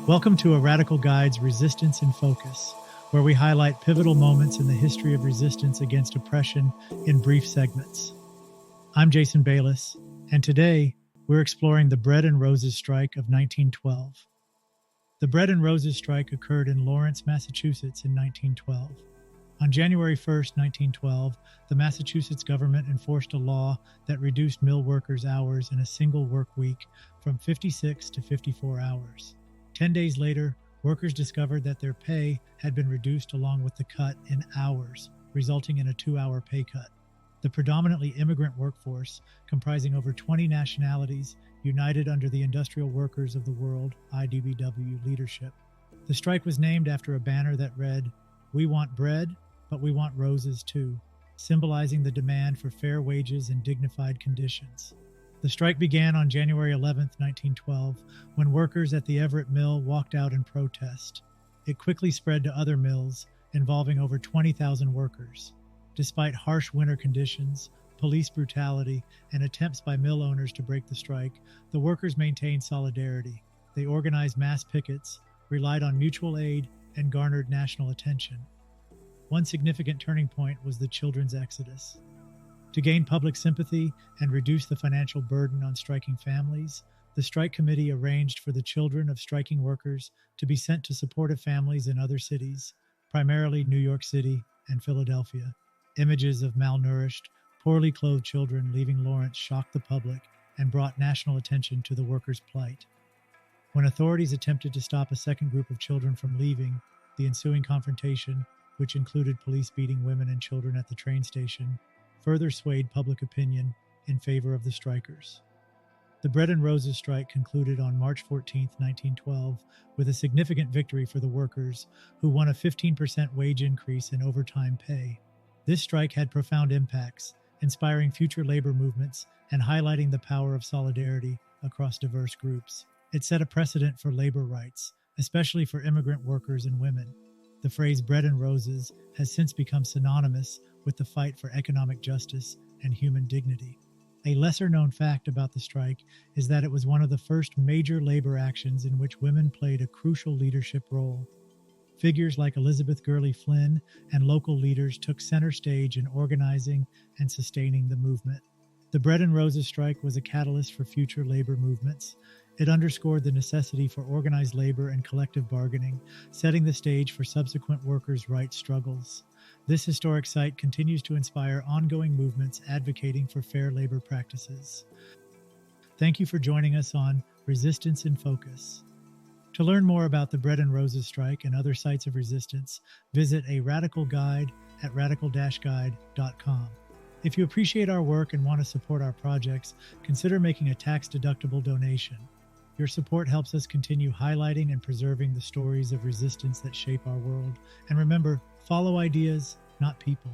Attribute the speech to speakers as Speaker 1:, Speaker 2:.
Speaker 1: Welcome to A Radical Guide's Resistance in Focus, where we highlight pivotal moments in the history of resistance against oppression in brief segments. I'm Jason Bayless, and today we're exploring the Bread and Roses Strike of 1912. The Bread and Roses Strike occurred in Lawrence, Massachusetts in 1912. On January 1st, 1912, the Massachusetts government enforced a law that reduced mill workers' hours in a single work week from 56 to 54 hours. 10 days later, workers discovered that their pay had been reduced along with the cut in hours, resulting in a 2-hour pay cut. The predominantly immigrant workforce, comprising over 20 nationalities, united under the Industrial Workers of the World (IWW) leadership. The strike was named after a banner that read, "We want bread, but we want roses too," symbolizing the demand for fair wages and dignified conditions. The strike began on January 11, 1912, when workers at the Everett Mill walked out in protest. It quickly spread to other mills, involving over 20,000 workers. Despite harsh winter conditions, police brutality, and attempts by mill owners to break the strike, the workers maintained solidarity. They organized mass pickets, relied on mutual aid, and garnered national attention. One significant turning point was the children's exodus. To gain public sympathy and reduce the financial burden on striking families, the strike committee arranged for the children of striking workers to be sent to supportive families in other cities, primarily New York City and Philadelphia. Images of malnourished, poorly clothed children leaving Lawrence shocked the public and brought national attention to the workers' plight. When authorities attempted to stop a second group of children from leaving, the ensuing confrontation, which included police beating women and children at the train station, further swayed public opinion in favor of the strikers. The Bread and Roses strike concluded on March 14, 1912, with a significant victory for the workers, who won a 15% wage increase in overtime pay. This strike had profound impacts, inspiring future labor movements and highlighting the power of solidarity across diverse groups. It set a precedent for labor rights, especially for immigrant workers and women. The phrase bread and roses has since become synonymous with the fight for economic justice and human dignity. A lesser-known fact about the strike is that it was one of the first major labor actions in which women played a crucial leadership role. Figures like Elizabeth Gurley Flynn and local leaders took center stage in organizing and sustaining the movement. The Bread and Roses strike was a catalyst for future labor movements. It underscored the necessity for organized labor and collective bargaining, setting the stage for subsequent workers' rights struggles. This historic site continues to inspire ongoing movements advocating for fair labor practices. Thank you for joining us on Resistance in Focus. To learn more about the Bread and Roses strike and other sites of resistance, visit A Radical Guide at radical-guide.com. If you appreciate our work and want to support our projects, consider making a tax-deductible donation. Your support helps us continue highlighting and preserving the stories of resistance that shape our world. And remember, follow ideas, not people.